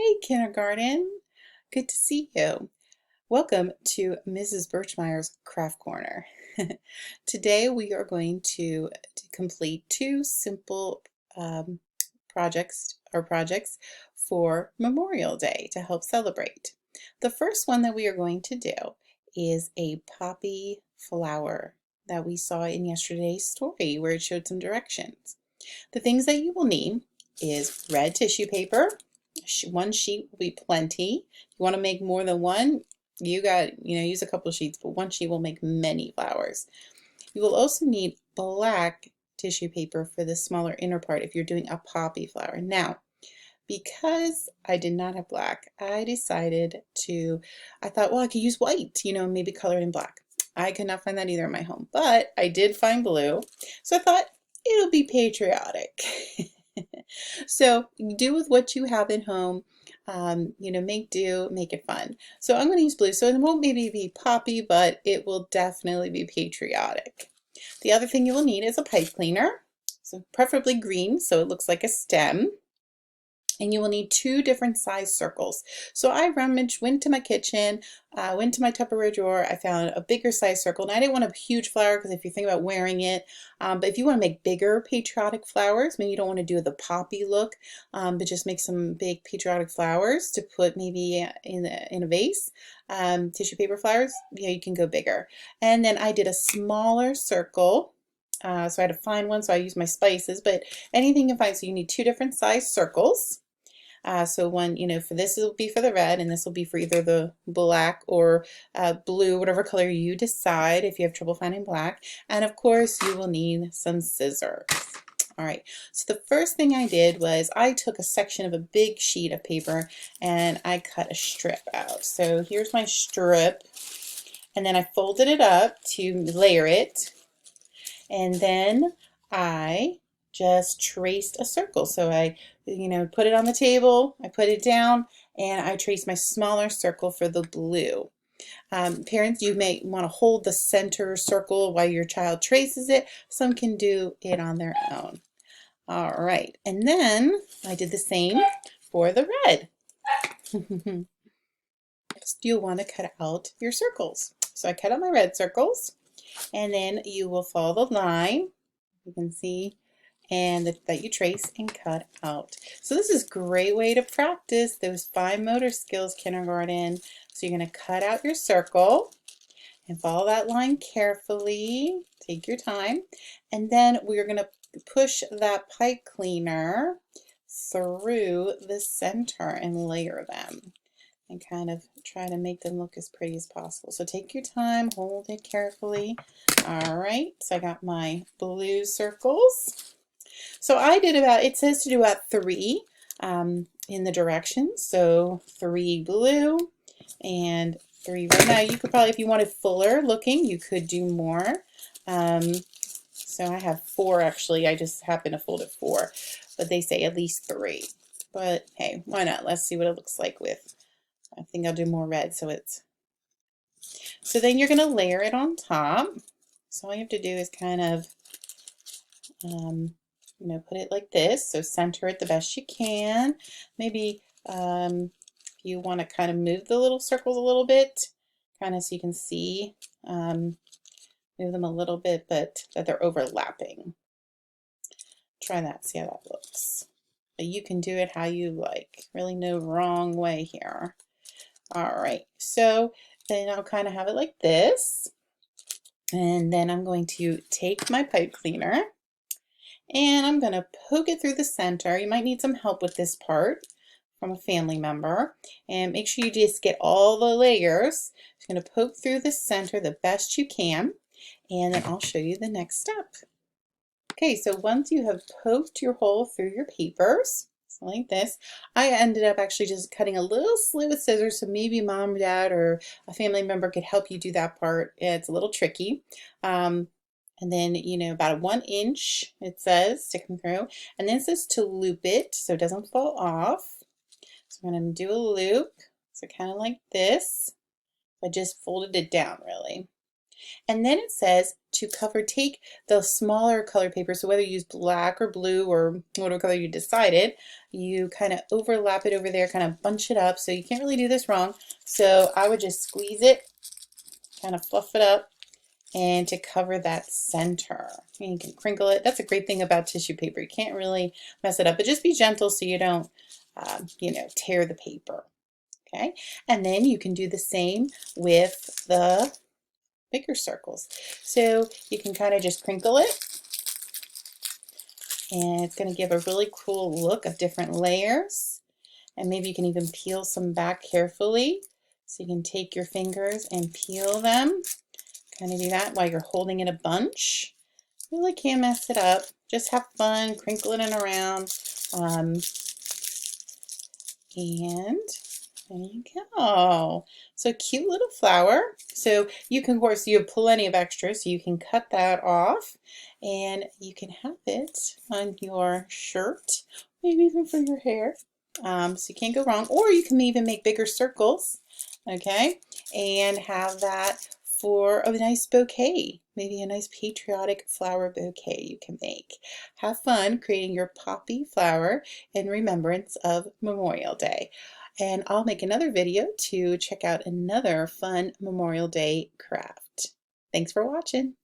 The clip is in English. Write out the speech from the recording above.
Hey, kindergarten. Good to see you. Welcome to Mrs. Birchmeyer's Craft Corner. Today we are going to complete two simple um, projects for Memorial Day to help celebrate. The first one that we are going to do is a poppy flower that we saw in yesterday's story where it showed some directions. The things that you will need is red tissue paper. One sheet will be plenty. If you want to make more than one, use a couple of sheets, but one sheet will make many flowers. You will also need black tissue paper for the smaller inner part if you're doing a poppy flower. Now, because I did not have black, I thought, well, I could use white, maybe color in black. I could not find that either in my home, but I did find blue. So I thought it'll be patriotic. So do with what you have at home. Make do, make it fun. So I'm going to use blue. So it won't maybe be poppy, but it will definitely be patriotic. The other thing you will need is a pipe cleaner. So preferably green, so it looks like a stem. And you will need two different size circles. So I went to my kitchen, went to my Tupperware drawer, I found a bigger size circle. And I didn't want a huge flower because if you think about wearing it, but if you want to make bigger patriotic flowers, maybe you don't want to do the poppy look, but just make some big patriotic flowers to put maybe in a vase, tissue paper flowers, you can go bigger. And then I did a smaller circle. So I had to find one, so I used my spices, but anything you can find. So you need two different size circles. So one, for this will be for the red, and this will be for either the black or blue, whatever color you decide if you have trouble finding black. And of course, you will need some scissors. All right, so the first thing I did was I took a section of a big sheet of paper and I cut a strip out. So here's my strip, and then I folded it up to layer it, and then I just traced a circle. So I, put it on the table, I put it down, and I traced my smaller circle for the blue. Parents, you may want to hold the center circle while your child traces it. Some can do it on their own. All right, and then I did the same for the red. Next, you'll want to cut out your circles. So I cut out my red circles, and then you will follow the line. You can see and that you trace and cut out. So this is a great way to practice those fine motor skills, kindergarten. So you're going to cut out your circle and follow that line carefully. Take your time. And then we're going to push that pipe cleaner through the center and layer them and kind of try to make them look as pretty as possible. So take your time, hold it carefully. All right, so I got my blue circles. So I did it says to do about 3 in the directions. So 3 blue and 3 red. Now you could probably, if you wanted fuller looking, you could do more. So I have 4 actually. I just happen to fold it 4, but they say at least 3. But hey, why not? Let's see what it looks like with. I think I'll do more red so then you're going to layer it on top. So all you have to do is kind of put it like this. So center it the best you can. Maybe if you want to kind of move the little circles a little bit, kind of so you can see, move them a little bit, but that they're overlapping. Try that, see how that looks. But you can do it how you like. Really no wrong way here. All right, so then I'll kind of have it like this. And then I'm going to take my pipe cleaner and I'm going to poke it through the center. You might need some help with this part from a family member. And make sure you just get all the layers. I'm going to poke through the center the best you can. And then I'll show you the next step. Okay, so once you have poked your hole through your papers, so like this, I ended up actually just cutting a little slit with scissors, so maybe mom, dad, or a family member could help you do that part. It's a little tricky. And then, about 1 inch, it says, to come through. And then it says to loop it so it doesn't fall off. So I'm going to do a loop, so kind of like this. I just folded it down, really. And then it says to cover, take the smaller color paper, so whether you use black or blue or whatever color you decided, you kind of overlap it over there, kind of bunch it up, so you can't really do this wrong. So I would just squeeze it, kind of fluff it up, and to cover that center. And you can crinkle it. That's a great thing about tissue paper. You can't really mess it up, but just be gentle so you don't, you know, tear the paper. Okay, and then you can do the same with the bigger circles. So you can kind of just crinkle it, and it's going to give a really cool look of different layers. And maybe you can even peel some back carefully. So you can take your fingers and peel them. Kind of do that while you're holding it a bunch. Really can't mess it up. Just have fun crinkling it around. And there you go. So cute little flower. So you can, of course, you have plenty of extra, so you can cut that off and you can have it on your shirt, maybe even for your hair. So you can't go wrong. Or you can even make bigger circles, okay, and have that for a nice bouquet, maybe a nice patriotic flower bouquet you can make. Have fun creating your poppy flower in remembrance of Memorial Day. And I'll make another video to check out another fun Memorial Day craft. Thanks for watching.